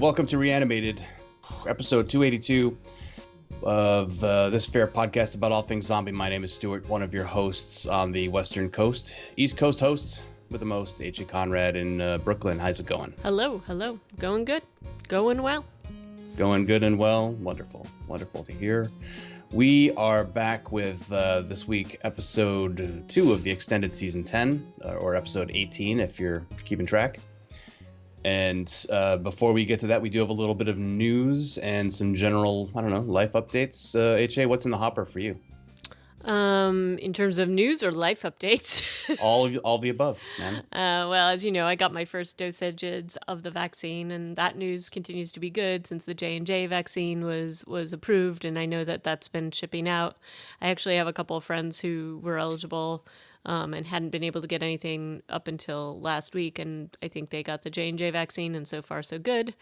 welcome to Reanimated, episode 282 of this fair podcast about all things zombie. My name is Stuart, one of your hosts on the Western Coast, East Coast host with the most, H.A. Conrad in Brooklyn. How's it going? Hello. Going good. Going well. Going good and well. Wonderful to hear. We are back with this week episode 2 of the extended season 10, or episode 18 if you're keeping track. And before we get to that, we do have a little bit of news and some general, life updates. H.A., what's in the hopper for you? In terms of news or life updates? all the above, man. Well, as you know, I got my first dosages of the vaccine, and that news continues to be good since the J&J vaccine was approved, and I know that that's been shipping out. I actually have a couple of friends who were eligible and hadn't been able to get anything up until last week, and I think they got the J&J vaccine, and so far so good.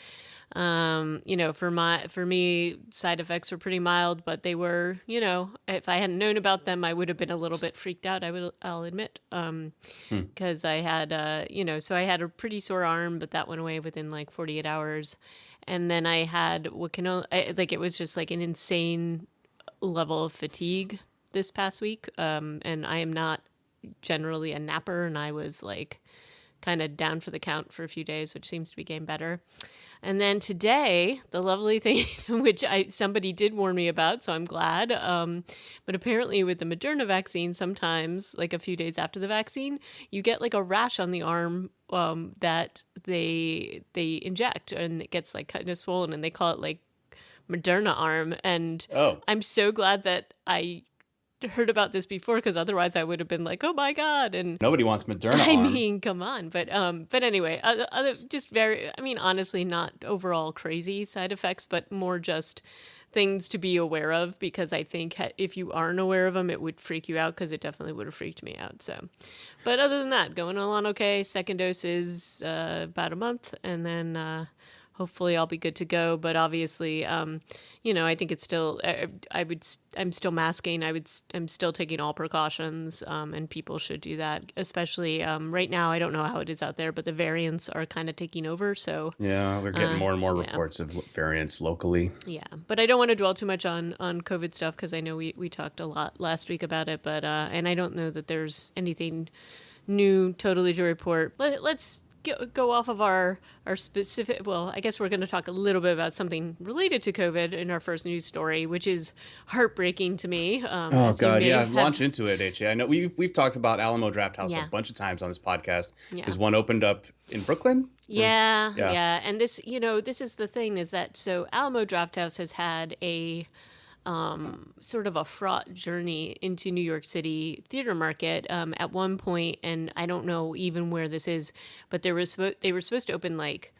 For me, side effects were pretty mild, but they were, if I hadn't known about them, I would have been a little bit freaked out. I'll admit, because I had, so I had a pretty sore arm, but that went away within like 48 hours, and then I had it was just like an insane level of fatigue this past week, and I am not generally a napper, and I was like kind of down for the count for a few days, which seems to be getting better. And then today, the lovely thing, which somebody did warn me about, so I'm glad. But apparently with the Moderna vaccine, sometimes like a few days after the vaccine, you get like a rash on the arm that they inject, and it gets like kind of swollen, and they call it like Moderna arm. And I'm so glad that I heard about this before, because otherwise I would have been like, oh my god. And nobody wants Moderna I arm. mean, come on. But anyway, just very, honestly, not overall crazy side effects, but more just things to be aware of, because I think if you aren't aware of them, it would freak you out, because it definitely would have freaked me out. So, but other than that, going along okay. Second dose is about a month, and then hopefully I'll be good to go. But obviously, I think it's still, I'm still masking. I'm still taking all precautions, and people should do that, especially right now. I don't know how it is out there, but the variants are kind of taking over. So yeah, we're getting more and more reports of variants locally. Yeah, but I don't want to dwell too much on COVID stuff, because I know we talked a lot last week about it, but and I don't know that there's anything new totally to report. Let's go off of our specific, well, I guess we're going to talk a little bit about something related to COVID in our first news story, which is heartbreaking to me. Oh God, yeah, launch into it, H.A. I know we've talked about Alamo Drafthouse a bunch of times on this podcast. Because one opened up in Brooklyn. Yeah. And this, this is the thing, is that so Alamo Drafthouse has had a sort of a fraught journey into New York City theater market at one point, and I don't know even where this is, but they were supposed to open like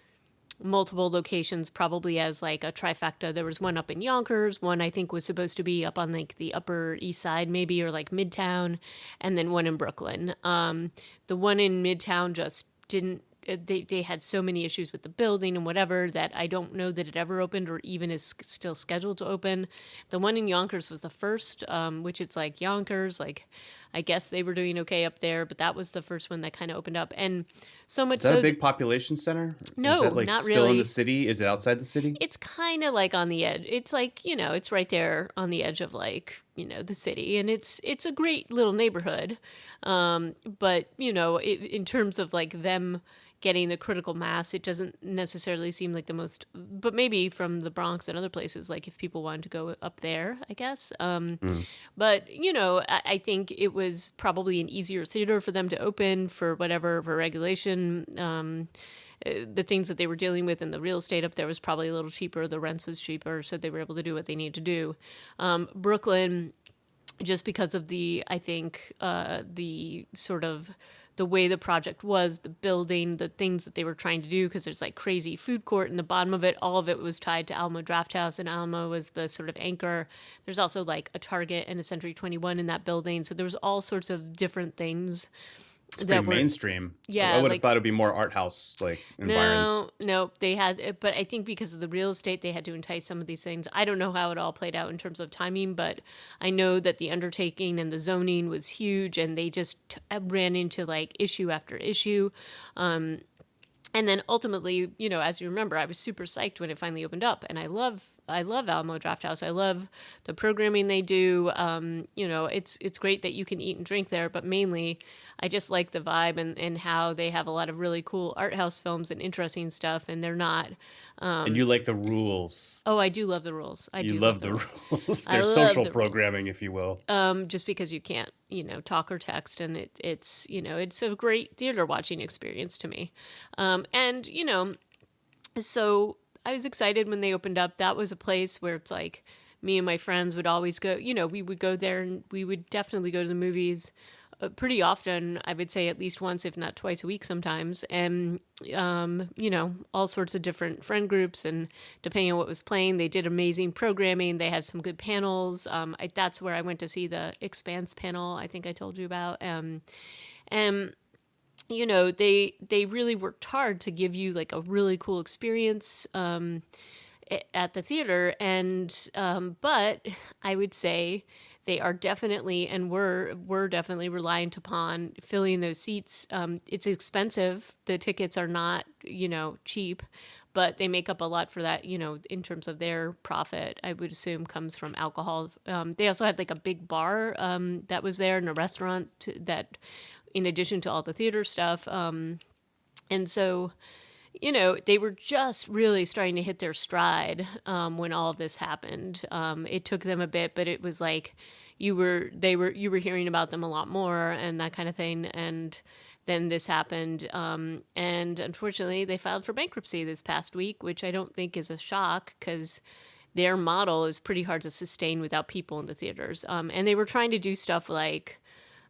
multiple locations, probably as like a trifecta. There was one up in Yonkers, one I think was supposed to be up on like the Upper East Side maybe, or like Midtown, and then one in Brooklyn. The one in Midtown just didn't, they had so many issues with the building and whatever that I don't know that it ever opened, or even is still scheduled to open. The one in Yonkers was the first, which it's like Yonkers, like I guess they were doing okay up there, but that was the first one that kind of opened up. And so much. Is that a big population center? No, is that like not still really. In the city? Is it outside the city? It's kind of like on the edge. It's like, it's right there on the edge of like, the city, and it's a great little neighborhood. But in terms of like them getting the critical mass, it doesn't necessarily seem like the most, but maybe from the Bronx and other places, like if people wanted to go up there, I guess. But, I think it was probably an easier theater for them to open for regulation. The things that they were dealing with in the real estate up there was probably a little cheaper. The rents was cheaper, so they were able to do what they needed to do. Brooklyn, just because of the sort of the way the project was, the building, the things that they were trying to do, because there's like crazy food court in the bottom of it. All of it was tied to Alamo Drafthouse, and Alamo was the sort of anchor. There's also like a Target and a Century 21 in that building. So there was all sorts of different things. It's pretty mainstream. Yeah, I would have thought it'd be more art house like environs. No, they had, but I think because of the real estate, they had to entice some of these things. I don't know how it all played out in terms of timing, but I know that the undertaking and the zoning was huge, and they just ran into like issue after issue. And then ultimately, as you remember, I was super psyched when it finally opened up, and I love Alamo Drafthouse. I love the programming they do. It's great that you can eat and drink there, but mainly, I just like the vibe and how they have a lot of really cool art house films and interesting stuff, and they're not. And you like the rules. Oh, I do love the rules. I You do love love the the rules. rules. I They're love social the rules. programming, if you will. Just because you can't, talk or text, and it's a great theater watching experience to me. So I was excited when they opened up. That was a place where it's like me and my friends would always go. We would go there, and we would definitely go to the movies pretty often. I would say at least once, if not twice a week sometimes. And, all sorts of different friend groups, and depending on what was playing, they did amazing programming. They had some good panels. That's where I went to see the Expanse panel I think I told you about. And they really worked hard to give you like a really cool experience at the theater. And but I would say they are definitely, and we're definitely reliant upon filling those seats. It's expensive. The tickets are not cheap, but they make up a lot for that, in terms of their profit. I would assume comes from alcohol. They also had like a big bar that was there, and a restaurant that, in addition to all the theater stuff. And so, they were just really starting to hit their stride when all of this happened. It took them a bit, but it was like you were hearing about them a lot more and that kind of thing. And then this happened, and unfortunately, they filed for bankruptcy this past week, which I don't think is a shock because their model is pretty hard to sustain without people in the theaters. And they were trying to do stuff like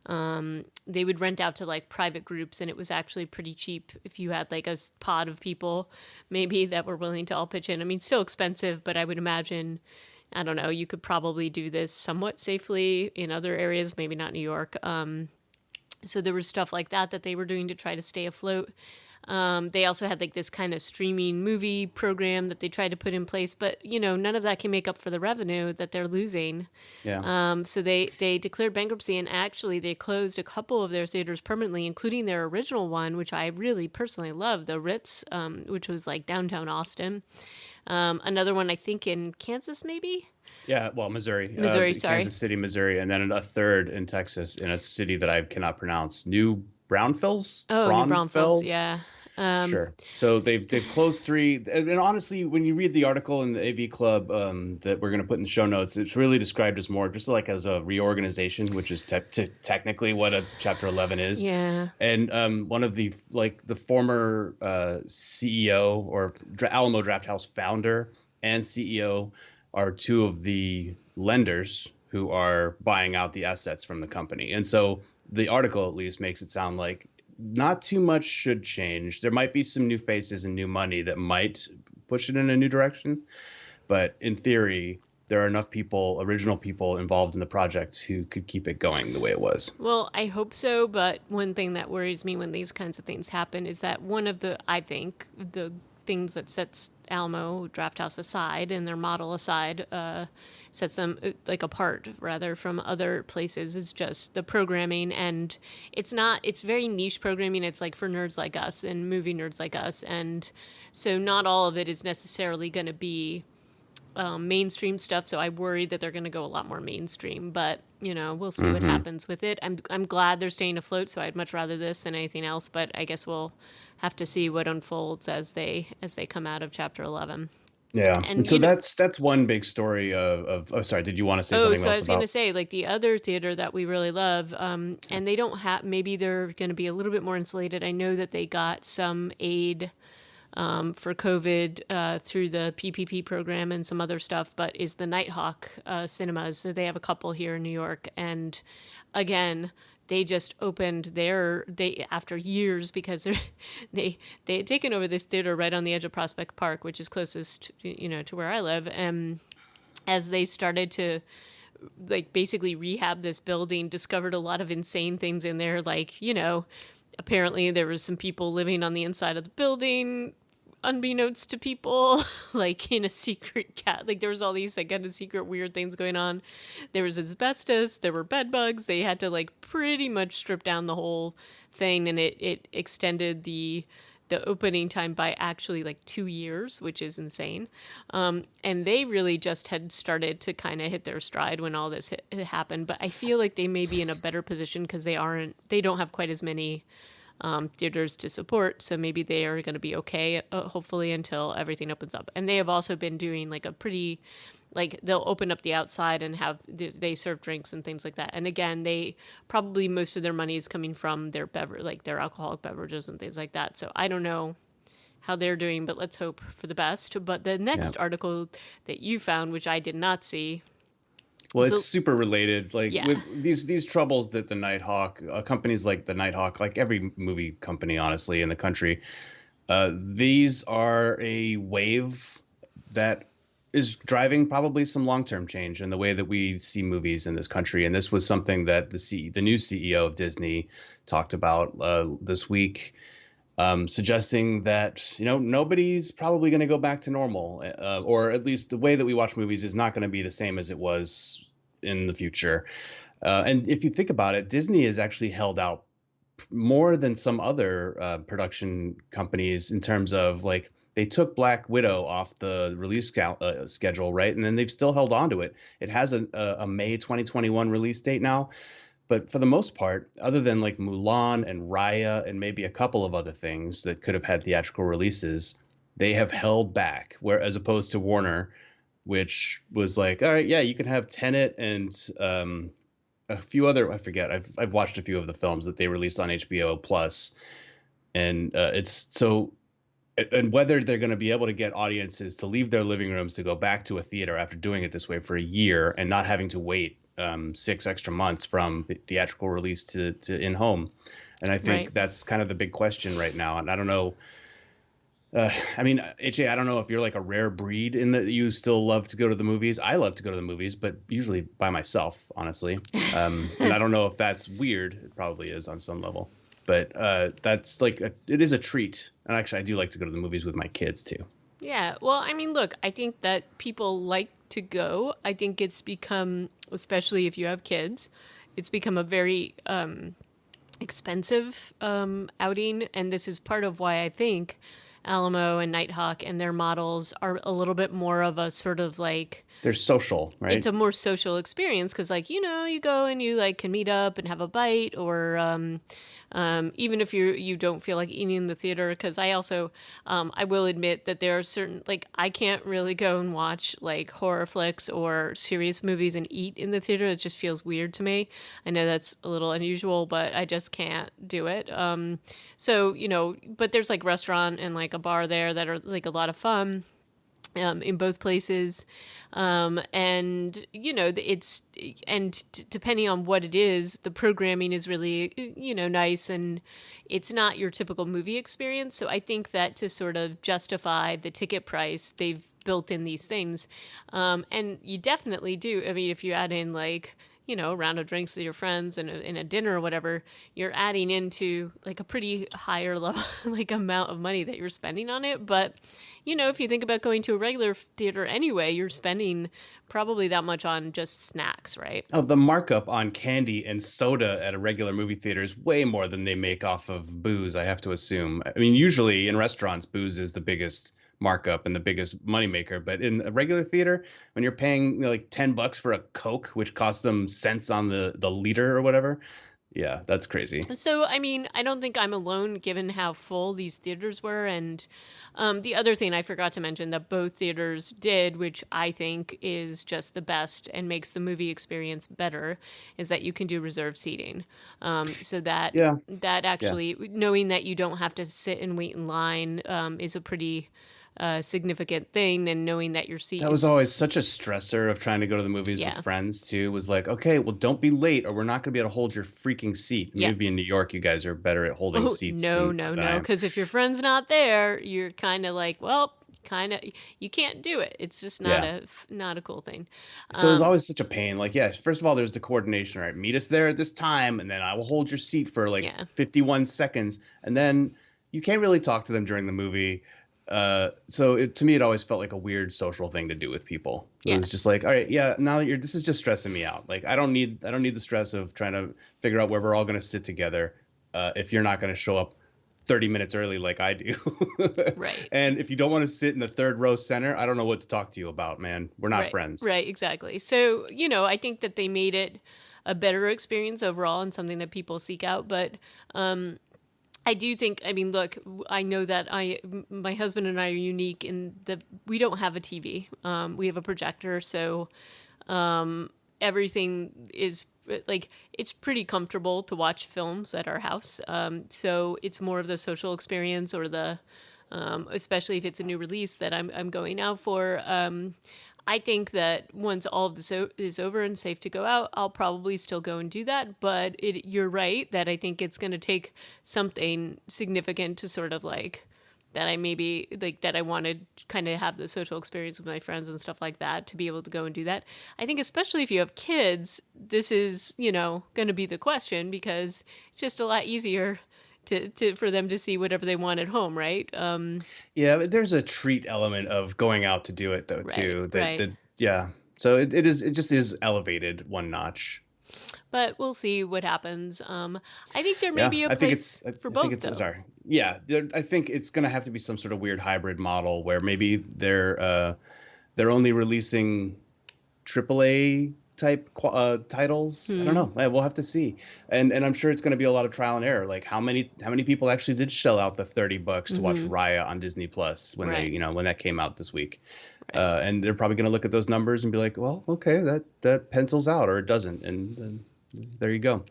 they would rent out to like private groups, and it was actually pretty cheap if you had like a pod of people maybe that were willing to all pitch in. I mean, still expensive, but I would imagine, I don't know, you could probably do this somewhat safely in other areas, maybe not New York. So there was stuff like that they were doing to try to stay afloat. They also had like this kind of streaming movie program that they tried to put in place, but none of that can make up for the revenue that they're losing. Yeah. So they declared bankruptcy, and actually they closed a couple of their theaters permanently, including their original one, which I really personally love, the Ritz, which was like downtown Austin. Another one I think in Kansas, maybe. Yeah, well, Missouri. Missouri, sorry. Kansas City, Missouri, and then a third in Texas, in a city that I cannot pronounce. New Braunfels? New Braunfels, yeah. Sure. So they've closed 3, and honestly, when you read the article in the AV Club that we're going to put in the show notes, it's really described as more just like as a reorganization, which is technically what a Chapter 11 is. Yeah. And one of the former CEO or Alamo Drafthouse founder and CEO are 2 of the lenders who are buying out the assets from the company. And so the article at least makes it sound like not too much should change. There might be some new faces and new money that might push it in a new direction. But in theory, there are enough original people involved in the project who could keep it going the way it was. Well, I hope so. But one thing that worries me when these kinds of things happen is that one of the things that sets Alamo Drafthouse aside and their model aside, sets them like apart rather from other places, is just the programming. And it's very niche programming. It's like for nerds like us and movie nerds like us. And so not all of it is necessarily going to be mainstream stuff. So I worry that they're going to go a lot more mainstream, but we'll see what happens with it. I'm glad they're staying afloat. So I'd much rather this than anything else, but I guess we'll have to see what unfolds as they come out of Chapter 11. Yeah. And so that's one big story of oh, sorry, did you want to say something else? So I was going to say, like, the other theater that we really love, and they don't have, maybe they're going to be a little bit more insulated. I know that they got some aid for COVID through the PPP program and some other stuff, but is the Nighthawk cinemas. So they have a couple here in New York. And again, they just opened after years, because they had taken over this theater right on the edge of Prospect Park, which is closest to where I live. And as they started to like basically rehab this building, discovered a lot of insane things in there. Like, apparently there was some people living on the inside of the building, unbeknownst to people, like in a secret cat. Like there was all these like kind of secret weird things going on. There was asbestos, there were bed bugs. They had to like pretty much strip down the whole thing, and it extended the the opening time by actually like 2 years, which is insane. And they really just had started to kind of hit their stride when all this happened. But I feel like they may be in a better position because they don't have quite as many theaters to support, so maybe they are going to be okay, hopefully, until everything opens up. And they have also been doing like a pretty, like they'll open up the outside and they serve drinks and things like that. And again, they probably most of their money is coming from their like their alcoholic beverages and things like that. So I don't know how they're doing, but let's hope for the best. But the next article that you found, which I did not see. Well, it's super related. Like with these troubles that the Nighthawk, companies like the Nighthawk, like every movie company, honestly, in the country, these are a wave that is driving probably some long-term change in the way that we see movies in this country. And this was something that the new CEO of Disney talked about this week, suggesting that, nobody's probably going to go back to normal, or at least the way that we watch movies is not going to be the same as it was in the future. And if you think about it, Disney has actually held out more than some other production companies in terms of like they took Black Widow off the release schedule, right? And then they've still held on to it. It has a May 2021 release date now. But for the most part, other than like Mulan and Raya and maybe a couple of other things that could have had theatrical releases, they have held back, where as opposed to Warner, which was like, all right, yeah, you can have Tenet and a few other, I forget. I've watched a few of the films that they released on HBO Plus, and it's so. And whether they're going to be able to get audiences to leave their living rooms to go back to a theater after doing it this way for a year and not having to wait 6 extra months from the theatrical release to in home. And I think that's kind of the big question right now. And I don't know. I mean, AJ, I don't know if you're like a rare breed in that you still love to go to the movies. I love to go to the movies, but usually by myself, honestly. And I don't know if that's weird. It probably is on some level. But that's like it is a treat. And actually, I do like to go to the movies with my kids, too. Yeah. Well, I mean, look, I think that people like to go. I think it's become, especially if you have kids, it's become a very expensive outing. And this is part of why I think Alamo and Nighthawk and their models are a little bit more of a sort of like... They're social, right? It's a more social experience because, like, you go and you like can meet up and have a bite, or even if you don't feel like eating in the theater. Because I also, I will admit that there are certain, like, I can't really go and watch like horror flicks or serious movies and eat in the theater. It just feels weird to me. I know that's a little unusual, but I just can't do it. So but there's like restaurant and like a bar there that are like a lot of fun. In both places. And depending on what it is, the programming is really, nice, and it's not your typical movie experience. So I think that to sort of justify the ticket price, they've built in these things. And you definitely do. I mean, if you add in like, a round of drinks with your friends and a dinner or whatever, you're adding into like a pretty higher level, like amount of money that you're spending on it. But, if you think about going to a regular theater anyway, you're spending probably that much on just snacks, right? Oh, the markup on candy and soda at a regular movie theater is way more than they make off of booze, I have to assume. I mean, usually in restaurants, booze is the biggest markup and the biggest moneymaker. But in a regular theater, when you're paying like $10 for a Coke, which costs them cents on the liter or whatever, yeah, that's crazy. So, I mean, I don't think I'm alone given how full these theaters were. And the other thing I forgot to mention that both theaters did, which I think is just the best and makes the movie experience better, is that you can do reserved seating. So that actually, knowing that you don't have to sit and wait in line is a pretty... significant thing, and knowing that your seat was always such a stressor of trying to go to the movies with friends too. Was like, okay, well, don't be late or we're not going to be able to hold your freaking seat. Maybe in New York you guys are better at holding seats. No, because if your friend's not there, you're kind of like, well, you can't do it. It's just not a cool thing. So it was always such a pain. Like, first of all, there's the coordination, right? Meet us there at this time, and then I will hold your seat for like 51 seconds, and then you can't really talk to them during the movie. So to me, it always felt like a weird social thing to do with people. It was just like, all right, now that this is just stressing me out. Like, I don't need the stress of trying to figure out where we're all going to sit together. If you're not going to show up 30 minutes early like I do. Right. And if you don't want to sit in the third row center, I don't know what to talk to you about, man. We're not Right. friends. Right. Exactly. So, I think that they made it a better experience overall and something that people seek out. But I do think, I mean, look, I know that my husband and I are unique in that we don't have a TV. We have a projector. So everything is like, it's pretty comfortable to watch films at our house. So it's more of the social experience or especially if it's a new release that I'm going out for. I think that once all of this is over and safe to go out, I'll probably still go and do that. But you're right that I think it's going to take something significant to sort of like that I want to kind of have the social experience with my friends and stuff like that to be able to go and do that. I think especially if you have kids, this is, going to be the question because it's just a lot easier for them to see whatever they want at home, right? Yeah, but there's a treat element of going out to do it though too. Right. Yeah. So it just is elevated one notch. But we'll see what happens. I think there may be a I think place for both, though. Sorry. Yeah, I think it's going to have to be some sort of weird hybrid model where maybe they're only releasing AAA type titles. I don't know. We'll have to see. And I'm sure it's going to be a lot of trial and error. Like how many people actually did shell out the $30 to watch Raya on Disney Plus when when that came out this week. Right. And they're probably going to look at those numbers and be like, well, okay, that pencils out or it doesn't. And there you go.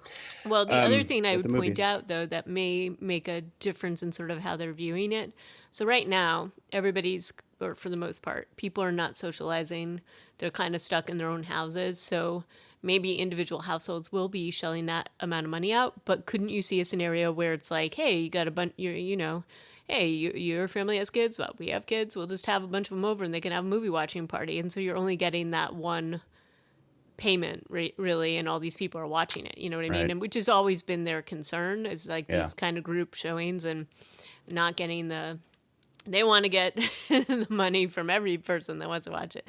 Well, the other thing I would point out, though, that may make a difference in sort of how they're viewing it. So right now, or for the most part, people are not socializing. They're kind of stuck in their own houses. So maybe individual households will be shelling that amount of money out. But couldn't you see a scenario where it's like, hey, you got a bunch, hey, your family has kids, well, we have kids. We'll just have a bunch of them over and they can have a movie watching party. And so you're only getting that one payment really, and all these people are watching it, you know what I mean? And which has always been their concern is like these kind of group showings and not getting they want to get the money from every person that wants to watch it.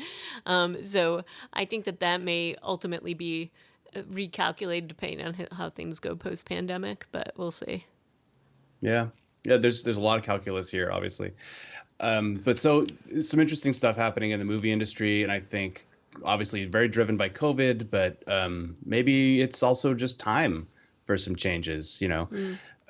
So I think that may ultimately be recalculated depending on how things go post-pandemic, but we'll see. Yeah, there's a lot of calculus here, obviously. But so some interesting stuff happening in the movie industry, and I think obviously very driven by COVID, but maybe it's also just time for some changes,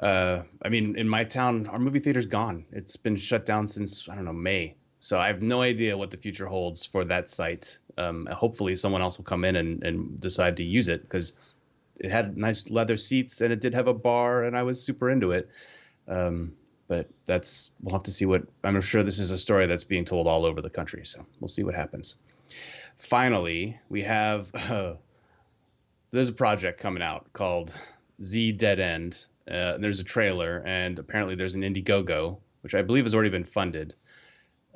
I mean, in my town, our movie theater's gone. It's been shut down since, I don't know, May. So I have no idea what the future holds for that site. Hopefully someone else will come in and decide to use it because it had nice leather seats and it did have a bar and I was super into it. But we'll have to see I'm sure this is a story that's being told all over the country. So we'll see what happens. Finally, we have there's a project coming out called Z Dead End. There's a trailer, and apparently there's an Indiegogo, which I believe has already been funded.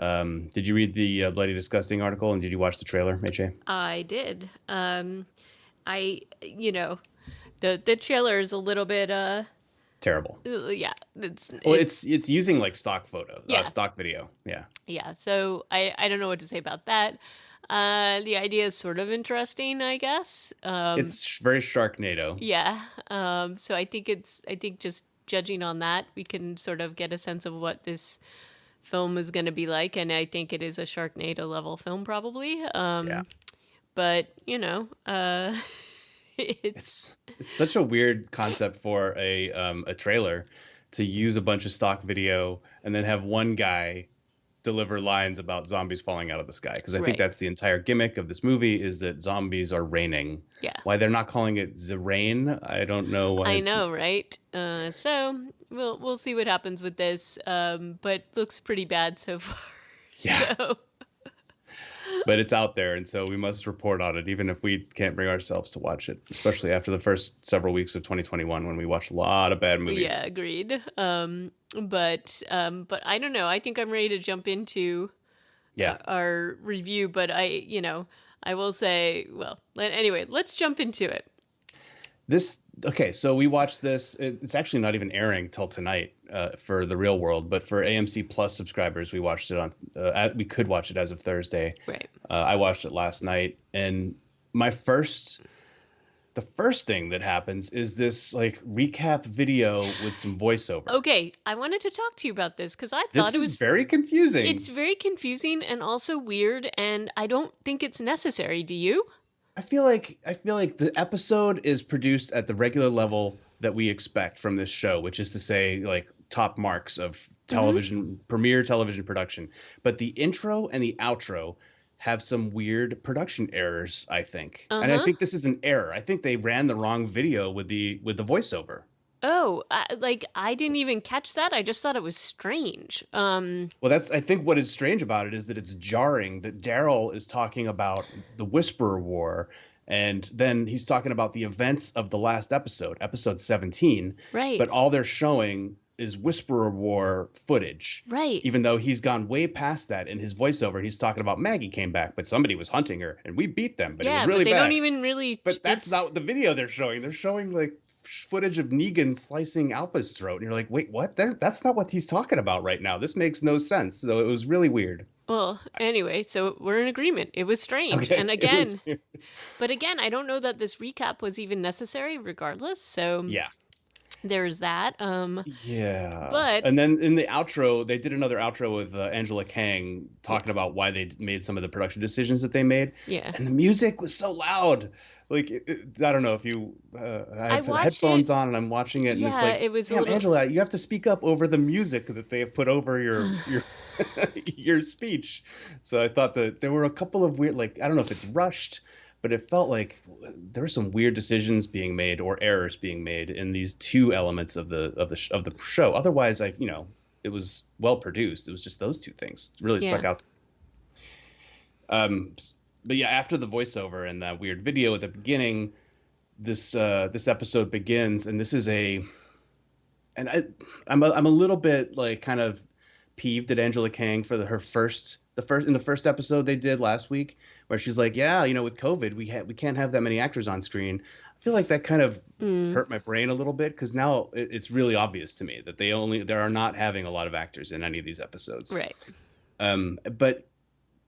Did you read the Bloody Disgusting article, and did you watch the trailer, AJ? I did. The trailer is a little bit terrible. Yeah, it's using like stock stock video. Yeah. Yeah. So I don't know what to say about that. The idea is sort of interesting, I guess. It's very Sharknado. Yeah. So I think just judging on that, we can sort of get a sense of what this film is going to be like. And I think it is a Sharknado level film, probably. But it's such a weird concept for a trailer to use a bunch of stock video and then have one guy deliver lines about zombies falling out of the sky, because I think that's the entire gimmick of this movie is that zombies are raining. Yeah. Why they're not calling it the rain, I don't know. Why I know, right? So we'll see what happens with this, but looks pretty bad so far. Yeah. So. But it's out there, and so we must report on it, even if we can't bring ourselves to watch it, especially after the first several weeks of 2021 when we watched a lot of bad movies. Yeah, agreed. But I don't know. I think I'm ready to jump into our review, but I will say, well, anyway, let's jump into it. So we watched this. It's actually not even airing till tonight for the real world, but for AMC Plus subscribers, we watched it on. We could watch it as of Thursday. Right. I watched it last night, and my first the first thing that happens is this like recap video with some voiceover. Okay, I wanted to talk to you about this because I thought This is very confusing. It's very confusing and also weird, and I don't think it's necessary. Do you? I feel like the episode is produced at the regular level that we expect from this show, which is to say, like top marks of television, premiere television production. But the intro and the outro have some weird production errors, I think. And I think this is an error. I think they ran the wrong video with the voiceover. Oh, I didn't even catch that. I just thought it was strange. Well, I think what is strange about it is that it's jarring that Daryl is talking about the Whisperer War, and then he's talking about the events of the last episode, episode 17. Right. But all they're showing is Whisperer War footage. Right. Even though he's gone way past that in his voiceover. He's talking about Maggie came back, but somebody was hunting her, and we beat them, but it was really but they bad. don't even really... But that's not the video they're showing. They're showing, like, footage of Negan slicing Alpha's throat, and you're like, wait, what? That's not what he's talking about right now. This makes no sense. So it was really weird. Well, anyway, so we're in agreement. It was strange. Okay, and again, but again, I don't know that this recap was even necessary regardless. So yeah, there's that. Yeah. But and then in the outro, they did another outro with Angela Kang talking about why they made some of the production decisions that they made. Yeah. And the music was so loud. Like, I don't know if you I have headphones on and I'm watching it, and it's like, it was damn, Angela, you have to speak up over the music that they have put over your your speech. So I thought that there were a couple of weird, like, I don't know if it's rushed, but it felt like there were some weird decisions being made or errors being made in these two elements of the show. Otherwise, it was well produced. It was just those two things really stuck out. But yeah, after the voiceover and that weird video at the beginning, this episode begins, and this is I'm a little bit like kind of peeved at Angela Kang for in the first episode they did last week, where she's like, yeah, with COVID we can't have that many actors on screen. I feel like that kind of hurt my brain a little bit, because now it's really obvious to me that they are not having a lot of actors in any of these episodes. Right. But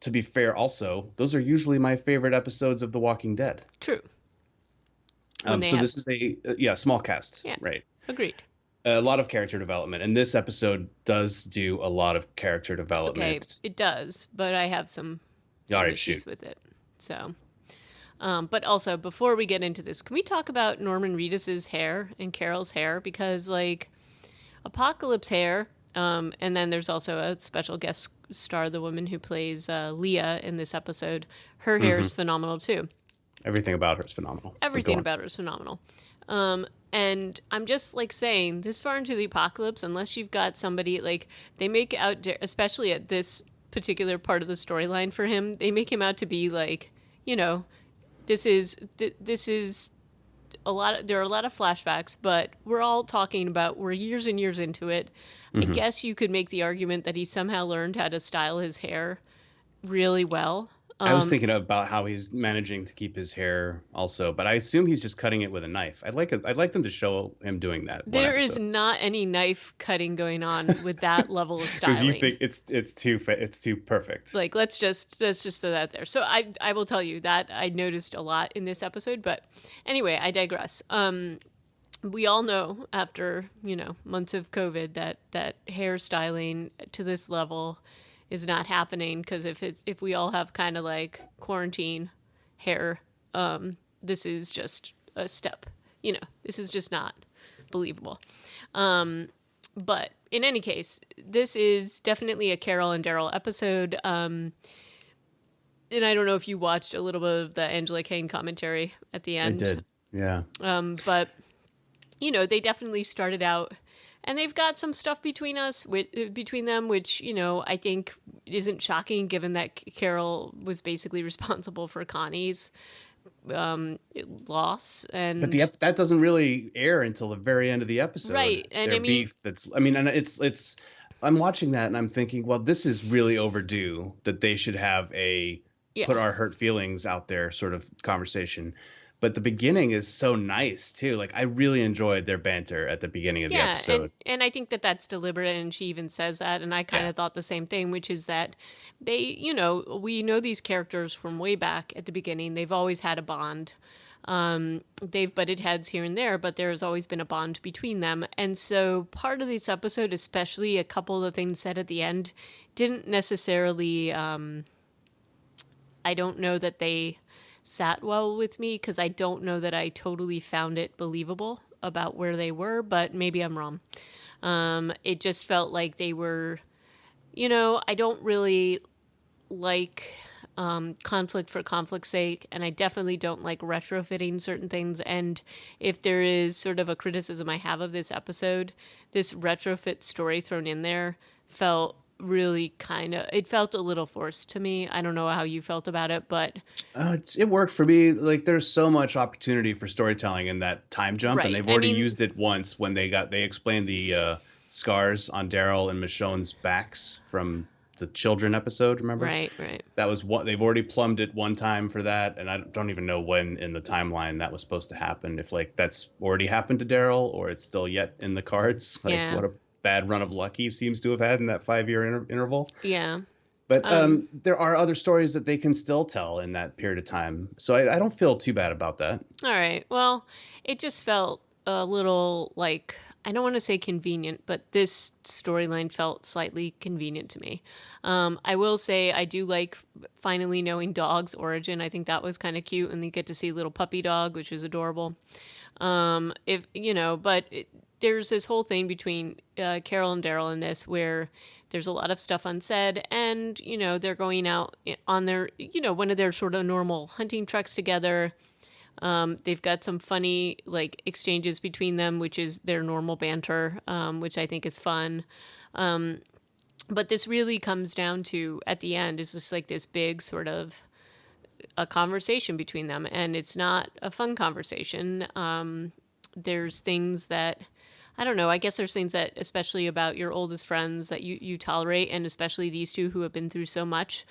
to be fair, also, those are usually my favorite episodes of The Walking Dead. True. So this is a small cast. Yeah. Right. Agreed. A lot of character development, and this episode does do a lot of character development. Okay, it does, but I have some issues with it. So, but also, before we get into this, can we talk about Norman Reedus's hair and Carol's hair? Because, like, Apocalypse hair, and then there's also a special guest star, the woman who plays Leah in this episode. Her hair is phenomenal, too. Everything about her is phenomenal. Everything about her is phenomenal. And I'm just like saying, this far into the apocalypse, unless you've got somebody like they make out, especially at this particular part of the storyline for him, they make him out to be like, this is a lot. There are a lot of flashbacks, but we're years and years into it. I guess you could make the argument that he somehow learned how to style his hair really well. I was thinking about how he's managing to keep his hair also, but I assume he's just cutting it with a knife. I'd like them to show him doing that. There is not any knife cutting going on with that level of styling. Because you think it's too perfect. Like, let's just throw that there. So I will tell you that I noticed a lot in this episode, but anyway, I digress. We all know after months of COVID that hairstyling to this level is not happening, because if we all have kind of like quarantine hair, this is just a step. This is just not believable. But in any case, this is definitely a Carol and Daryl episode. And I don't know if you watched a little bit of the Angela Kang commentary at the end. I did, yeah. But they definitely started out. And they've got some stuff between them, which, I think isn't shocking, given that Carol was basically responsible for Connie's loss. And but that doesn't really air until the very end of the episode. Right. And their beef and it's I'm watching that and I'm thinking, well, this is really overdue that they should have put our hurt feelings out there sort of conversation. But the beginning is so nice, too. Like, I really enjoyed their banter at the beginning of the episode. And I think that that's deliberate, and she even says that. And I kind of thought the same thing, which is that we know these characters from way back at the beginning. They've always had a bond. They've butted heads here and there, but there has always been a bond between them. And so part of this episode, especially a couple of the things said at the end, didn't necessarily, I don't know that they sat well with me, because I don't know that I totally found it believable about where they were, but maybe I'm wrong. It just felt like they were, I don't really like conflict for conflict's sake, and I definitely don't like retrofitting certain things. And if there is sort of a criticism I have of this episode, this retrofit story thrown in there felt really it felt a little forced to me. I don't know how you felt about it, but it worked for me. Like, there's so much opportunity for storytelling in that time jump, and they've already used it once when they explained the scars on Daryl and Michonne's backs from the children episode, remember? Right. That was what they've already plumbed it one time for that, and I don't even know when in the timeline that was supposed to happen. If that's already happened to Daryl, or it's still yet in the cards. What a bad run of luck he seems to have had in that 5-year interval. Yeah. But there are other stories that they can still tell in that period of time, so I don't feel too bad about that. All right. Well, it just felt a little like, I don't want to say convenient, but this storyline felt slightly convenient to me. I will say I do like finally knowing Dog's origin. I think that was kind of cute, and you get to see little puppy Dog, which is adorable. There's this whole thing between Carol and Daryl in this where there's a lot of stuff unsaid, and they're going out on their one of their sort of normal hunting trucks together. They've got some funny exchanges between them, which is their normal banter, which I think is fun. But this really comes down to, at the end, is just this big sort of a conversation between them, and it's not a fun conversation. There's things that, I don't know, I guess there's things that, especially about your oldest friends, that you tolerate, and especially these two who have been through so much.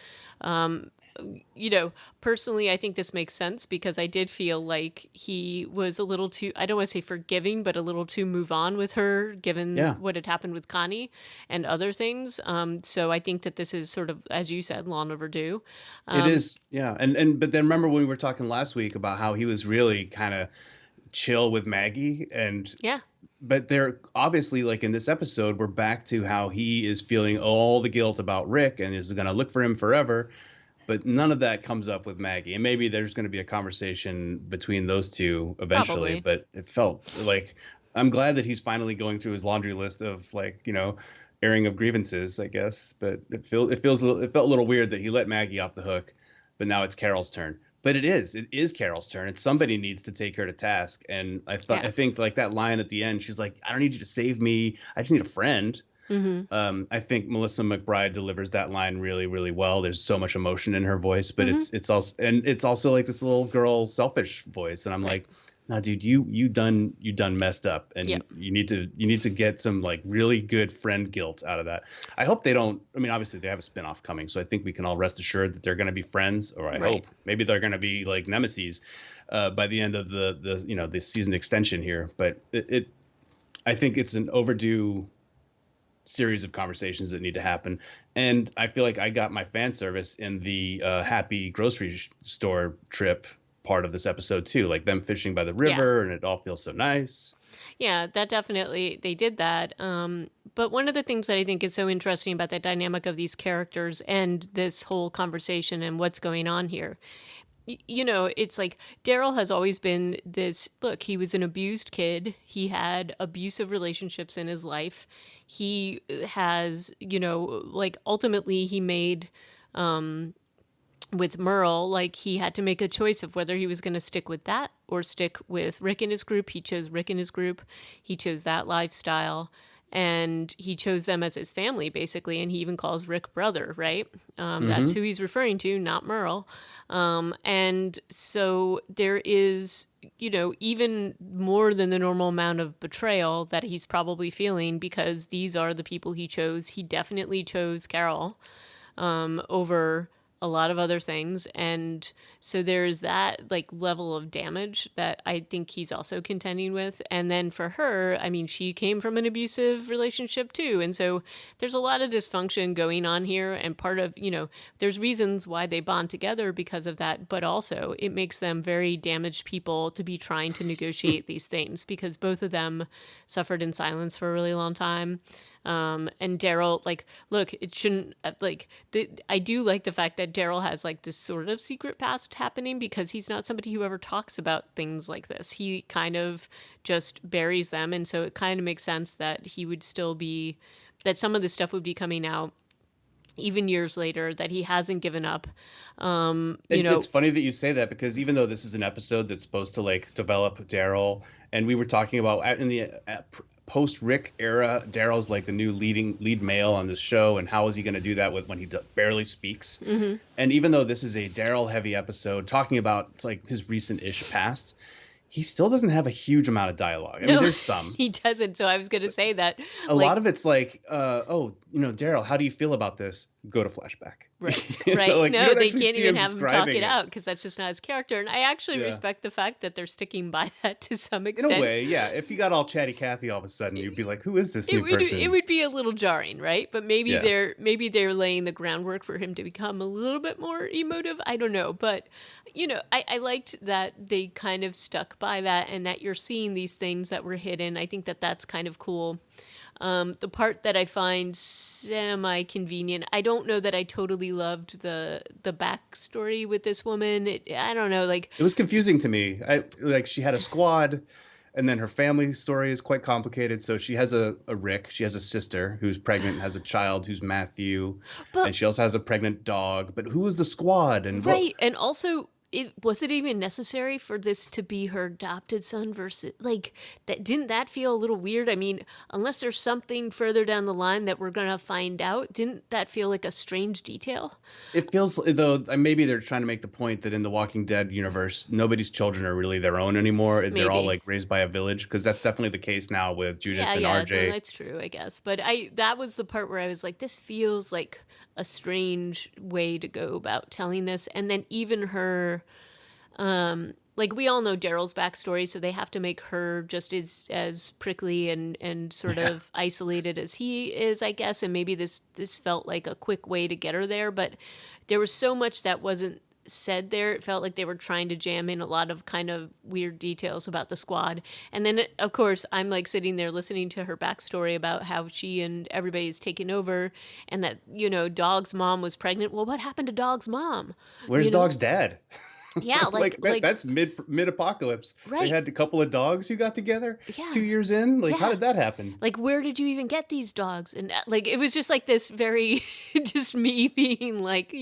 Personally, I think this makes sense, because I did feel like he was a little too, I don't want to say forgiving, but a little too move on with her, given what had happened with Connie and other things. So I think that this is sort of, as you said, long overdue. It is, yeah. But then remember when we were talking last week about how he was really kind of chill with Maggie, and but they're obviously, in this episode, we're back to how he is feeling all the guilt about Rick and is going to look for him forever. But none of that comes up with Maggie. And maybe there's going to be a conversation between those two eventually. Probably. But it felt like, I'm glad that he's finally going through his laundry list of airing of grievances, I guess. But it felt a little weird that he let Maggie off the hook, but now it's Carol's turn. But it is Carol's turn, and somebody needs to take her to task. And I think that line at the end, she's like, I don't need you to save me. I just need a friend. Mm-hmm. I think Melissa McBride delivers that line really, really well. There's so much emotion in her voice, but it's also this little girl selfish voice. And I'm like, no, dude, you done messed up, and you need to get some really good friend guilt out of that. I hope they don't. I mean, obviously they have a spinoff coming, so I think we can all rest assured that they're going to be friends, or I hope maybe they're going to be nemesis by the end of the season extension here. But I think it's an overdue series of conversations that need to happen, and I feel like I got my fan service in the happy grocery store trip part of this episode too, them fishing by the river, and it all feels so nice. Yeah, that definitely, they did that. But one of the things that I think is so interesting about the dynamic of these characters and this whole conversation and what's going on here, it's Daryl has always been this, look, he was an abused kid. He had abusive relationships in his life. He has, ultimately he made, with Merle, he had to make a choice of whether he was going to stick with that or stick with Rick and his group. He chose Rick and his group. He chose that lifestyle, and he chose them as his family, basically. And he even calls Rick brother, right? That's who he's referring to, not Merle. And so there is, even more than the normal amount of betrayal that he's probably feeling, because these are the people he chose. He definitely chose Carol over a lot of other things. And so there's that like level of damage that I think he's also contending with. And then for her, I mean, she came from an abusive relationship too. And so there's a lot of dysfunction going on here. And part of, there's reasons why they bond together because of that. But also it makes them very damaged people to be trying to negotiate these things, because both of them suffered in silence for a really long time. And Daryl, like, look, it shouldn't, like, I do like the fact that Daryl has, like, this sort of secret past happening, because he's not somebody who ever talks about things like this. He kind of just buries them, and so it kind of makes sense that he would still be, that some of this stuff would be coming out even years later, that he hasn't given up. It's funny that you say that, because even though this is an episode that's supposed to, like, develop Daryl, and we were talking about in the post-Rick era, Daryl's like the new lead male on this show, and how is he going to do that when he barely speaks? Mm-hmm. And even though this is a Daryl heavy episode talking about like his recent-ish past, he still doesn't have a huge amount of dialogue. I mean, there's some. He doesn't. So I was going to say that. A lot of it's like, Daryl, how do you feel about this? Go to flashback. Right. Right. Like, no, they can't even have him talk it it out, because that's just not his character. And I actually respect the fact that they're sticking by that to some extent. In a way, yeah. If you got all chatty Cathy all of a sudden, you'd be like, who is this new person? It would be a little jarring, right? But maybe they're laying the groundwork for him to become a little bit more emotive. I don't know. But, I liked that they kind of stuck by that, and that you're seeing these things that were hidden. I think that that's kind of cool. The part that I find semi-convenient, I don't know that I totally loved the backstory with this woman. I don't know, like... It was confusing to me. She had a squad, and then her family story is quite complicated. So she has a Rick. She has a sister who's pregnant and has a child who's Matthew. And she also has a pregnant dog. But who is the squad? And right, and also... was it even necessary for this to be her adopted son versus, like, that? Didn't that feel a little weird? I mean, unless there's something further down the line that we're going to find out, didn't that feel like a strange detail? It feels, though, maybe they're trying to make the point that in the Walking Dead universe, nobody's children are really their own anymore. Maybe. They're all, like, raised by a village, because that's definitely the case now with Judith and RJ. Yeah, that's true, I guess. But that was the part where I was like, this feels like a strange way to go about telling this. And then even her, like, we all know Daryl's backstory, so they have to make her just as prickly and sort of isolated as he is, I guess. And maybe this felt like a quick way to get her there, but there was so much that wasn't said there. It felt like they were trying to jam in a lot of kind of weird details about the squad. And then, of course, I'm like sitting there listening to her backstory about how she and everybody's taken over, and that, Dog's mom was pregnant. Well, what happened to Dog's mom? Where's Dog's dad? Yeah, like that's mid-apocalypse. Right. They had a couple of dogs who got together 2 years in. Like, how did that happen? Like, where did you even get these dogs? And like, it was just like this very, just me being like,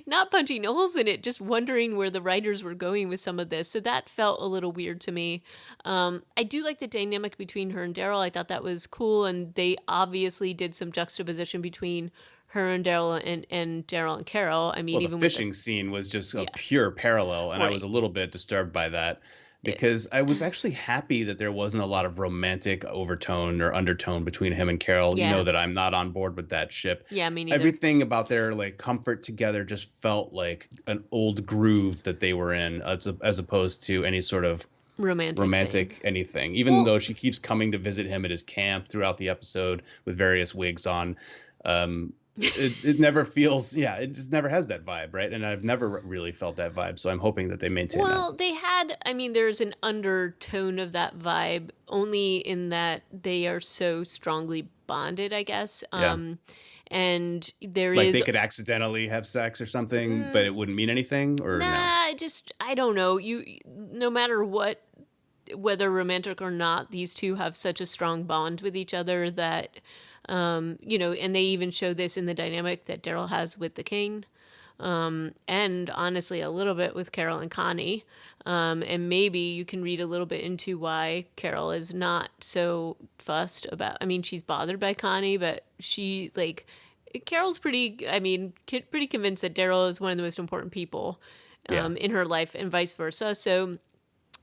not punching holes in it, just wondering where the writers were going with some of this. So that felt a little weird to me. I do like the dynamic between her and Daryl. I thought that was cool, and they obviously did some juxtaposition between her and Daryl and Daryl and Carol. I mean, even the fishing scene was just a pure parallel, and I was a little bit disturbed by that, because I was actually happy that there wasn't a lot of romantic overtone or undertone between him and Carol. You know that I'm not on board with that ship. Yeah, me neither. Everything about their like comfort together just felt like an old groove that they were in, as opposed to any sort of romantic anything. Even though she keeps coming to visit him at his camp throughout the episode with various wigs on. It never feels, it just never has that vibe, right? And I've never really felt that vibe, so I'm hoping that they maintain that. Well, there's an undertone of that vibe, only in that they are so strongly bonded, I guess. And there is... Like, they could accidentally have sex or something, but it wouldn't mean anything, or no? I don't know. No matter what, whether romantic or not, these two have such a strong bond with each other that... and they even show this in the dynamic that Daryl has with the king, and honestly a little bit with Carol and Connie, and maybe you can read a little bit into why Carol is not so fussed about, she's bothered by Connie, but Carol's pretty convinced that Daryl is one of the most important people in her life, and vice versa. So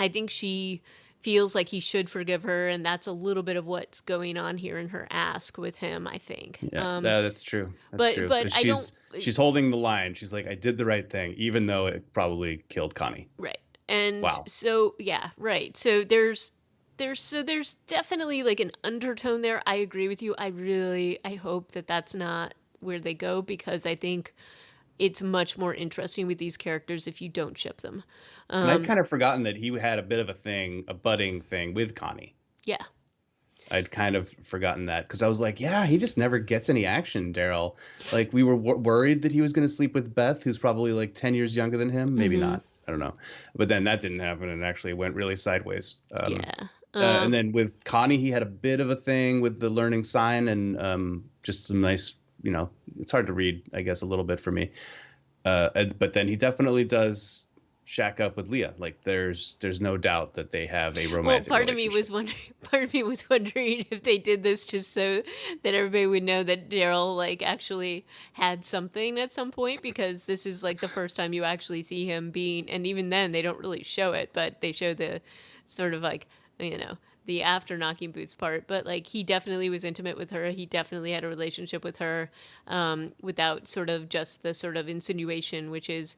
I think she feels like he should forgive her, and that's a little bit of what's going on here in her ask with him, I think. Yeah, that's true. That's but true. but I don't. She's holding the line. She's like, I did the right thing, even though it probably killed Connie. Right. And wow. So yeah, right. So there's definitely like an undertone there. I agree with you. I hope that that's not where they go, because I think it's much more interesting with these characters if you don't ship them. And I'd kind of forgotten that he had a bit of a budding thing with Connie. Yeah. I'd kind of forgotten that, because I was like, yeah, he just never gets any action, Daryl. Like, we were worried that he was going to sleep with Beth, who's probably like 10 years younger than him. Maybe not. I don't know. But then that didn't happen, and actually went really sideways. And then with Connie, he had a bit of a thing with the learning sign, and just some nice, it's hard to read, I guess, a little bit for me. But then he definitely does shack up with Leah. Like, there's no doubt that they have a romantic part relationship. Part of me was wondering if they did this just so that everybody would know that Daryl like actually had something at some point, because this is like the first time you actually see him being, and even then they don't really show it, but they show the sort of like, the after knocking boots part. But like, he definitely was intimate with her. He definitely had a relationship with her, without sort of just the sort of insinuation, which is,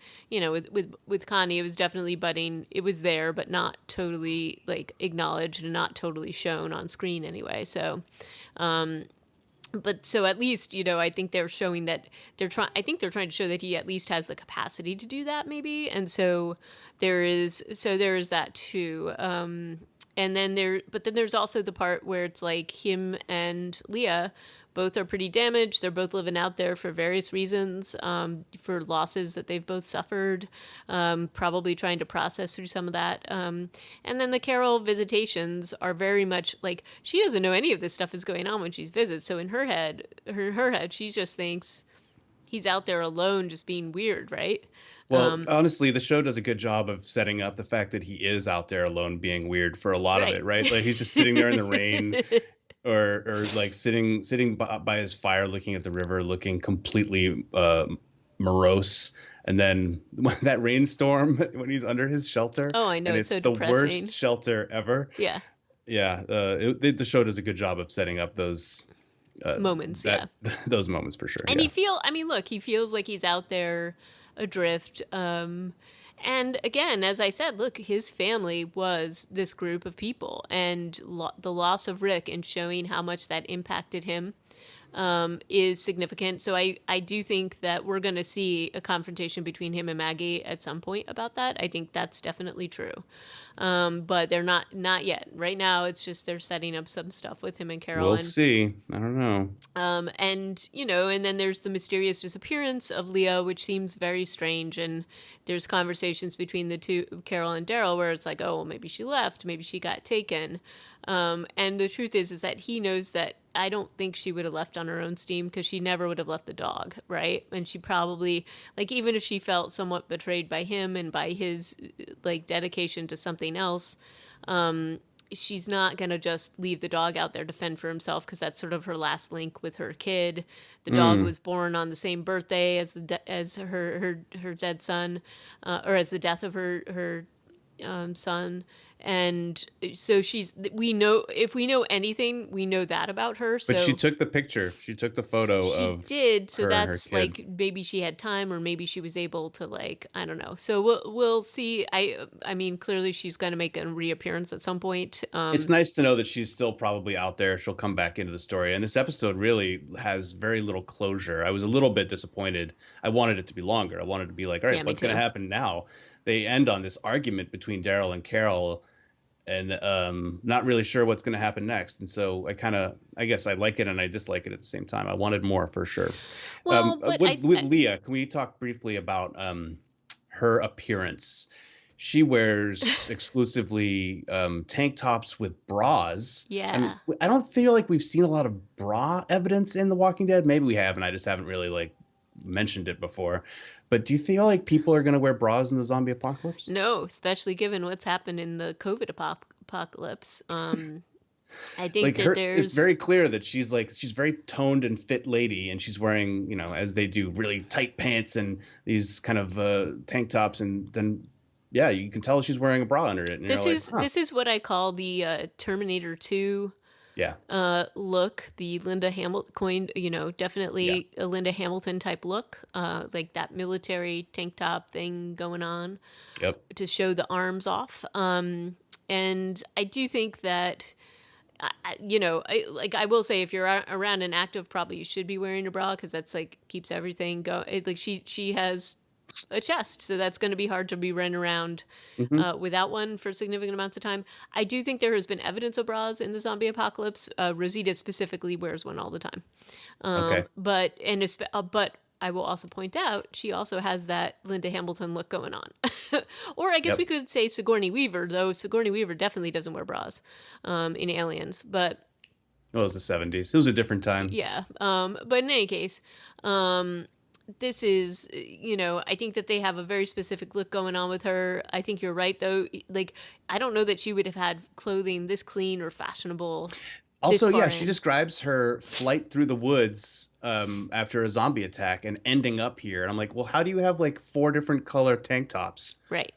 with Connie, it was definitely budding. It was there, but not totally like acknowledged and not totally shown on screen anyway. So, but so at least, I think they're showing that I think they're trying to show that he at least has the capacity to do that, maybe. And so there is that too. And then there's also the part where it's like him and Leah both are pretty damaged. They're both living out there for various reasons, for losses that they've both suffered, probably trying to process through some of that. And then the Carol visitations are very much like, she doesn't know any of this stuff is going on when she's visits. So in her head, she just thinks he's out there alone just being weird, right? Well, honestly, the show does a good job of setting up the fact that he is out there alone being weird for a lot of it, right? Like, he's just sitting there in the rain or like sitting by his fire looking at the river, looking completely morose. And then when that rainstorm, when he's under his shelter. Oh, I know, and it's so the depressing. Worst shelter ever. Yeah. Yeah. The show does a good job of setting up those moments. Those moments for sure. And he feels like he's out there adrift. And again, as I said, look, his family was this group of people, and the loss of Rick and showing how much that impacted him is significant. So I do think that we're going to see a confrontation between him and Maggie at some point about that. I think that's definitely true. But they're not yet. Right now, it's just they're setting up some stuff with him and Carol. We'll see. I don't know. And then there's the mysterious disappearance of Leah, which seems very strange. And there's conversations between the two, Carol and Daryl, where it's like, oh, well, maybe she left, maybe she got taken. And the truth is that he knows that I don't think she would have left on her own steam, because she never would have left the dog, right? And she probably, like, even if she felt somewhat betrayed by him and by his, like, dedication to something else, she's not going to just leave the dog out there to fend for himself, because that's sort of her last link with her kid. The dog was born on the same birthday as her dead son, or as the death of her son. And so if we know anything, we know that about her. So, but she took the picture. She took the photo of. She did. So that's like, maybe she had time, or maybe she was able to, like, I don't know. So we'll see. I mean, clearly she's going to make a reappearance at some point. It's nice to know that she's still probably out there. She'll come back into the story. And this episode really has very little closure. I was a little bit disappointed. I wanted it to be longer. I wanted to be like, all right, what's going to happen now? They end on this argument between Daryl and Carol, and not really sure what's going to happen next. And so I guess I like it and I dislike it at the same time. I wanted more for sure. Well, with Leah, can we talk briefly about her appearance? She wears exclusively tank tops with bras. Yeah. And I don't feel like we've seen a lot of bra evidence in The Walking Dead. Maybe we have, and I just haven't really like mentioned it before. But do you feel like people are going to wear bras in the zombie apocalypse? No, especially given what's happened in the COVID apocalypse. I think like that it's very clear that she's very toned and fit lady, and she's wearing, as they do, really tight pants and these kind of tank tops, and then yeah, you can tell she's wearing a bra under it, and you're like, huh. This is what I call the Terminator 2 Yeah. look, the Linda Hamilton coined, Yeah. definitely a Linda Hamilton type look, like that military tank top thing going on Yep. to show the arms off. And I do think that, I will say if you're around an active, probably you should be wearing a bra because that's like keeps everything going. Like she has a chest, so that's going to be hard to be running around Hmm. without one for significant amounts of time. I do think there has been evidence of bras in the zombie apocalypse. Rosita specifically wears one all the time, Okay. but I will also point out she also has that Linda Hamilton look going on. Or I guess we Yep. could say Sigourney Weaver, though Sigourney Weaver definitely doesn't wear bras in Aliens. But Well, it was the 70s. It was a different time. yeah, but in any case, this is, I think that they have a very specific look going on with her. I think you're right, though. Like, I don't know that she would have had clothing this clean or fashionable this Also, far yeah, she in. describes her flight through the woods after a zombie attack and ending up here. And I'm like, well, how do you have like 4 different color tank tops? Right.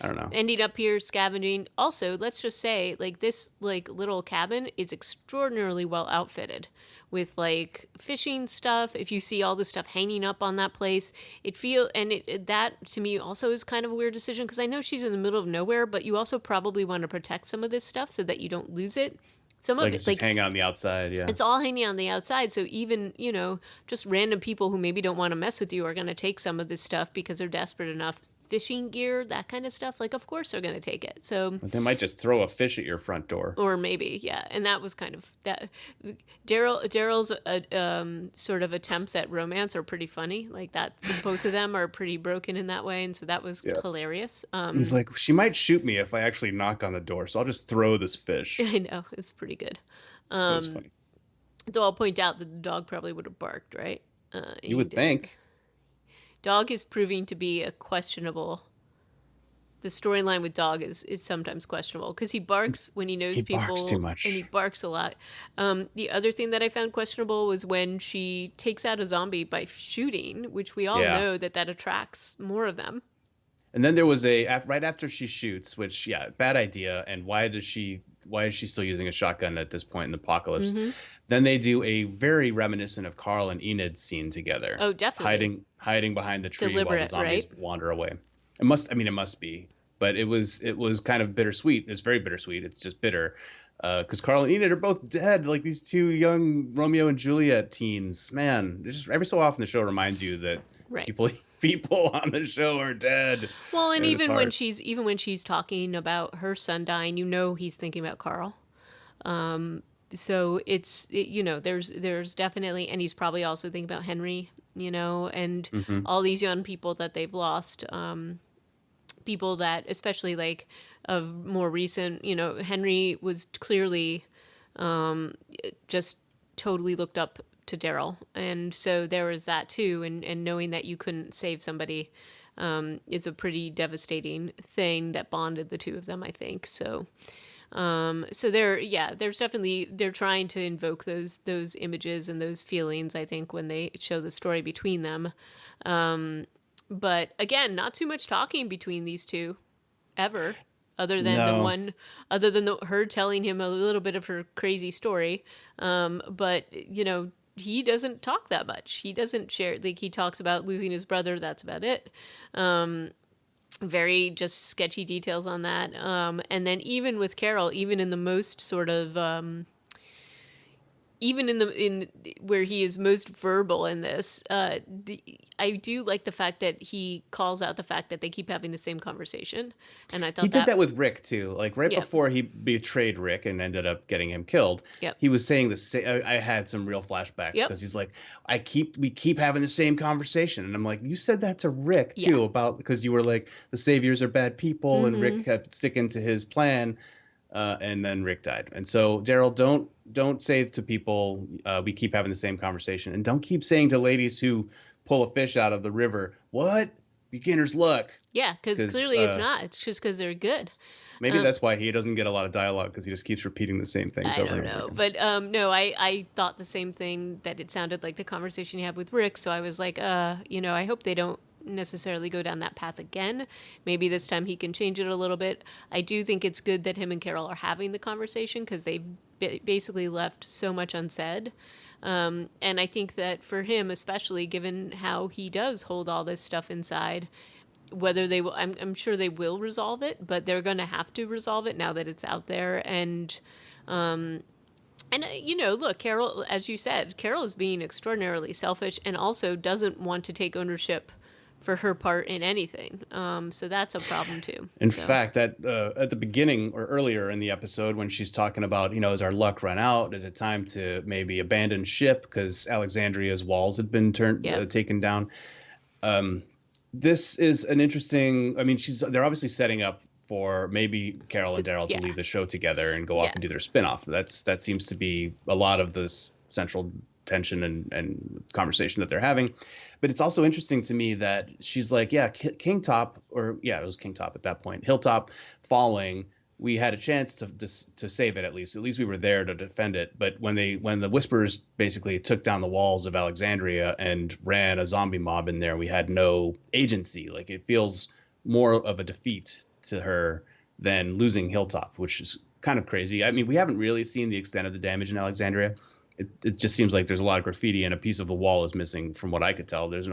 I don't know. Ending up here scavenging. Also, let's just say, like, this like little cabin is extraordinarily well outfitted with like fishing stuff. If you see all the stuff hanging up on that place, that to me also is kind of a weird decision because I know she's in the middle of nowhere, but you also probably want to protect some of this stuff so that you don't lose it. Some of Like it, it's just like, hanging out on the outside. Yeah. it's all hanging on the outside. So even, just random people who maybe don't want to mess with you are going to take some of this stuff because they're desperate enough. Fishing gear, that kind of stuff, like, of course they're going to take it. So, But they might just throw a fish at your front door. or maybe, yeah. And that was kind of that. Daryl's sort of attempts at romance are pretty funny. Like that, both of them are pretty broken in that way. And so that was Yeah. hilarious. He's like, she might shoot me if I actually knock on the door, so I'll just throw this fish. I know, it's pretty good. That was funny. Though I'll point out that the dog probably would have barked, right? You would think. Dog is proving to be a questionable. The storyline with dog is sometimes questionable because he barks when he knows He people barks too much. and he barks a lot. The other thing that I found questionable was when she takes out a zombie by shooting, which we all Yeah. know that attracts more of them. And then there was right after she shoots, which yeah, bad idea. And why is she still using a shotgun at this point in the apocalypse? Mm-hmm. Then they do a very reminiscent of Carl and Enid's scene together. Oh, definitely. Hiding behind the tree while the Deliberate, zombies right? wander away. It must be. But it was kind of bittersweet. It's very bittersweet. It's just bitter. Because Carl and Enid are both dead, like these two young Romeo and Juliet teens. Man, just every so often the show reminds you that Right. people on the show are dead. Well, and it's even hard. when she's talking about her son dying, he's thinking about Carl. So there's definitely, and he's probably also thinking about Henry, and Mhm. all these young people that they've lost. People that, especially like of more recent, Henry was clearly just totally looked up to Daryl, and so there was that too. And knowing that you couldn't save somebody is a pretty devastating thing that bonded the two of them, I think. So. There's definitely, they're trying to invoke those images and those feelings, I think, when they show the story between them. But again, not too much talking between these two ever, other than her telling him a little bit of her crazy story. But he doesn't talk that much. He doesn't share, like, he talks about losing his brother. That's about it. Very just sketchy details on that. And then even with Carol, even in the most sort of, even in where he is most verbal in this, I do like the fact that he calls out the fact that they keep having the same conversation, and I thought He did that with Rick too. Like right Yeah. before he betrayed Rick and ended up getting him killed. Yep. He was saying the same. I had some real flashbacks Yep. because he's like, we keep having the same conversation, and I'm like, you said that to Rick Yeah. too because you were like the saviors are bad people, and Rick kept sticking to his plan, and then Rick died. And so Daryl, don't say to people, we keep having the same conversation, and don't keep saying to ladies who pull a fish out of the river, what? Beginner's luck. Yeah, because clearly it's not. It's just because they're good. Maybe that's why he doesn't get a lot of dialogue, because he just keeps repeating the same things I over don't and over know, again. but no, I thought the same thing, that it sounded like the conversation you had with Rick. So I was like, I hope they don't necessarily go down that path again. Maybe this time he can change it a little bit. I do think it's good that him and Carol are having the conversation because they've basically left so much unsaid. And I think that for him, especially given how he does hold all this stuff inside, whether they will, I'm sure they will resolve it, but they're going to have to resolve it now that it's out there. And, look, Carol, as you said, Carol is being extraordinarily selfish and also doesn't want to take ownership for her part in anything. So that's a problem too. In fact, that at the beginning or earlier in the episode when she's talking about, is our luck run out? Is it time to maybe abandon ship because Alexandria's walls had been taken down? This is an interesting. I mean, they're obviously setting up for maybe Carol and Daryl to leave the show together and go off and do their spinoff. That seems to be a lot of this central tension and conversation that they're having. But it's also interesting to me that she's like, King Top, it was King Top at that point, Hilltop falling. We had a chance to save it at least. At least we were there to defend it. But when the Whisperers basically took down the walls of Alexandria and ran a zombie mob in there, we had no agency. Like, it feels more of a defeat to her than losing Hilltop, which is kind of crazy. I mean, we haven't really seen the extent of the damage in Alexandria. It just seems like there's a lot of graffiti and a piece of the wall is missing from what I could tell. It's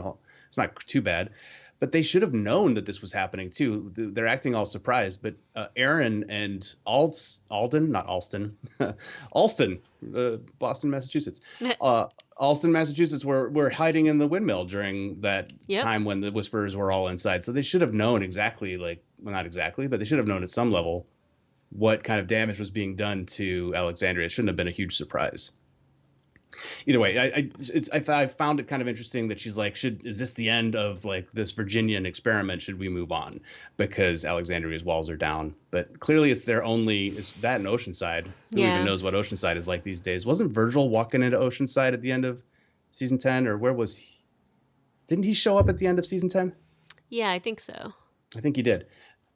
not too bad, but they should have known that this was happening too. They're acting all surprised, but Aaron and Alston, Boston, Massachusetts. Alston, Massachusetts were hiding in the windmill during that time when the Whisperers were all inside. So they should have known exactly, not exactly, but they should have known at some level what kind of damage was being done to Alexandria. It shouldn't have been a huge surprise. Either way, I found it kind of interesting that she's like, is this the end of this Virginian experiment? Should we move on because Alexandria's walls are down? But clearly it's that in Oceanside. Who even knows what Oceanside is like these days? Wasn't Virgil walking into Oceanside at the end of season 10, or where was he? Didn't he show up at the end of season 10? Yeah, I think so. I think he did.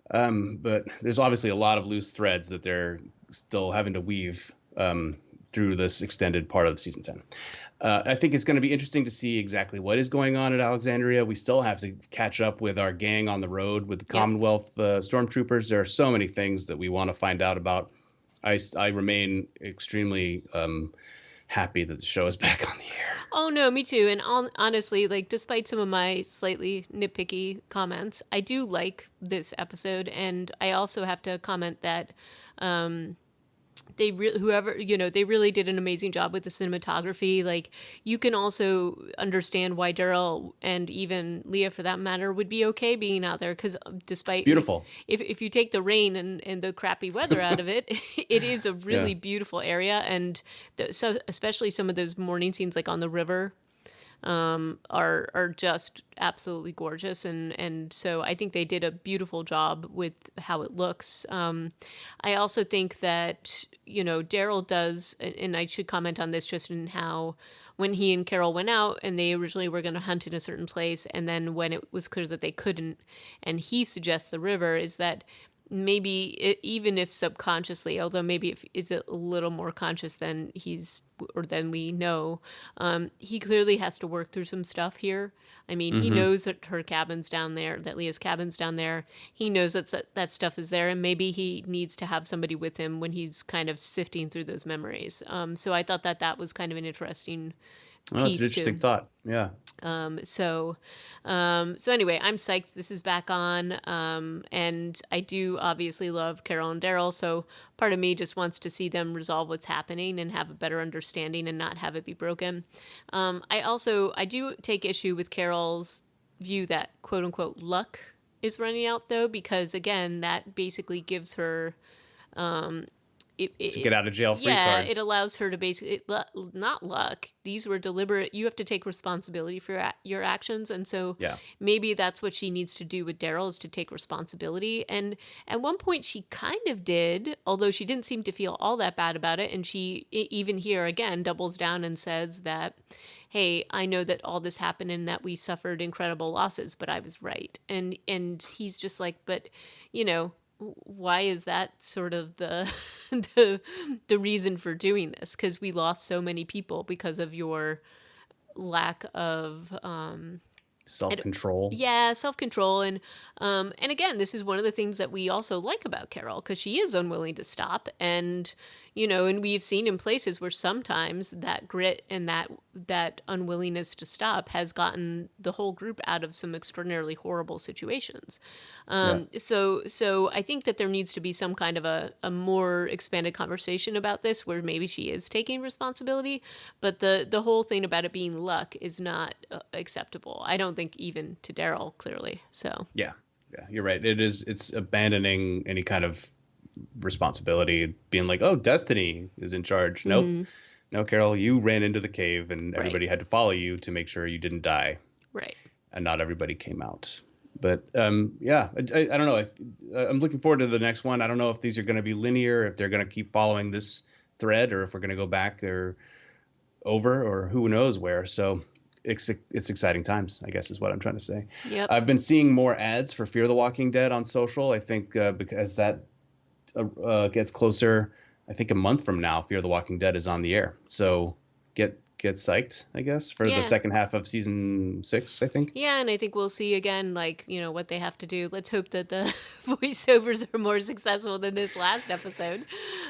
But there's obviously a lot of loose threads that they're still having to weave through this extended part of season 10. I think it's going to be interesting to see exactly what is going on at Alexandria. We still have to catch up with our gang on the road with the Commonwealth stormtroopers. There are so many things that we want to find out about. I remain extremely happy that the show is back on the air. Oh, no, me too. And honestly, despite some of my slightly nitpicky comments, I do like this episode. And I also have to comment that they really did an amazing job with the cinematography. You can also understand why Daryl and even Leah, for that matter, would be okay being out there because despite it's beautiful, if you take the rain and the crappy weather out of it, it is a really beautiful area. And so especially some of those morning scenes, on the river, are just absolutely gorgeous. And so I think they did a beautiful job with how it looks. I also think that, Daryl does, and I should comment on this just in how when he and Carol went out and they originally were going to hunt in a certain place, and then when it was clear that they couldn't, and he suggests the river, is that maybe even if subconsciously, although maybe if it's a little more conscious than than we know, he clearly has to work through some stuff here. I mean, he knows that her cabin's down there, that Leah's cabin's down there. He knows that stuff is there, and maybe he needs to have somebody with him when he's kind of sifting through those memories. So I thought that was kind of an interesting piece. It's an interesting thought. Yeah. So anyway, I'm psyched this is back on. And I do obviously love Carol and Daryl. So part of me just wants to see them resolve what's happening and have a better understanding and not have it be broken. I do take issue with Carol's view that quote unquote luck is running out though, because again, that basically gives her, to get out of jail free card. Yeah, it allows her to basically, not luck. These were deliberate. You have to take responsibility for your actions. And so maybe that's what she needs to do with Daryl, is to take responsibility. And at one point she kind of did, although she didn't seem to feel all that bad about it. And she, even here again, doubles down and says that, hey, I know that all this happened and that we suffered incredible losses, but I was right. And he's just like, but, why is that sort of the reason for doing this? Because we lost so many people because of your lack of Self-control. Yeah, self-control. And again, this is one of the things that we also like about Carol, because she is unwilling to stop. And, and we've seen in places where sometimes that grit and that unwillingness to stop has gotten the whole group out of some extraordinarily horrible situations. So I think that there needs to be some kind of a more expanded conversation about this, where maybe she is taking responsibility, but the whole thing about it being luck is not acceptable. I don't think even to Daryl, clearly. So yeah, you're right. It's abandoning any kind of responsibility, being like, oh, destiny is in charge. Nope. No, Carol, you ran into the cave and everybody had to follow you to make sure you didn't die. Right. And not everybody came out. But I don't know. If I'm looking forward to the next one. I don't know if these are going to be linear, if they're going to keep following this thread, or if we're going to go back or over, or who knows where. So it's exciting times, I guess, is what I'm trying to say. Yep. I've been seeing more ads for Fear the Walking Dead on social. I think because that gets closer, I think a month from now, Fear the Walking Dead is on the air. So get psyched, I guess, for the second half of season 6, I think. Yeah, and I think we'll see again, what they have to do. Let's hope that the voiceovers are more successful than this last episode.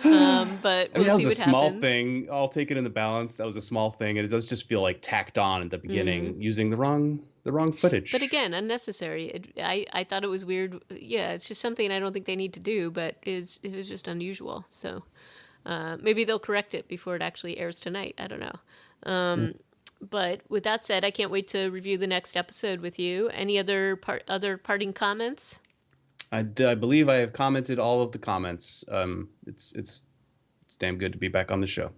But we'll see what happens. That was a small thing. I'll take it in the balance. That was a small thing, and it does just feel like tacked on at the beginning, using the wrong footage. But again, unnecessary. I thought it was weird. Yeah, it's just something I don't think they need to do, but it was just unusual. So maybe they'll correct it before it actually airs tonight. I don't know. But with that said, I can't wait to review the next episode with you. Any other parting comments? I believe I have commented all of the comments. It's damn good to be back on the show.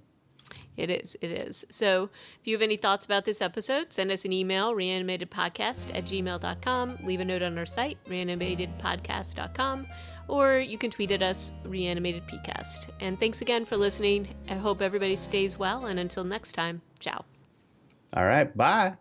It is. So if you have any thoughts about this episode, send us an email, reanimatedpodcast@gmail.com. Leave a note on our site, reanimatedpodcast.com. Or you can tweet at us, reanimatedpcast. And thanks again for listening. I hope everybody stays well. And until next time, ciao. All right. Bye.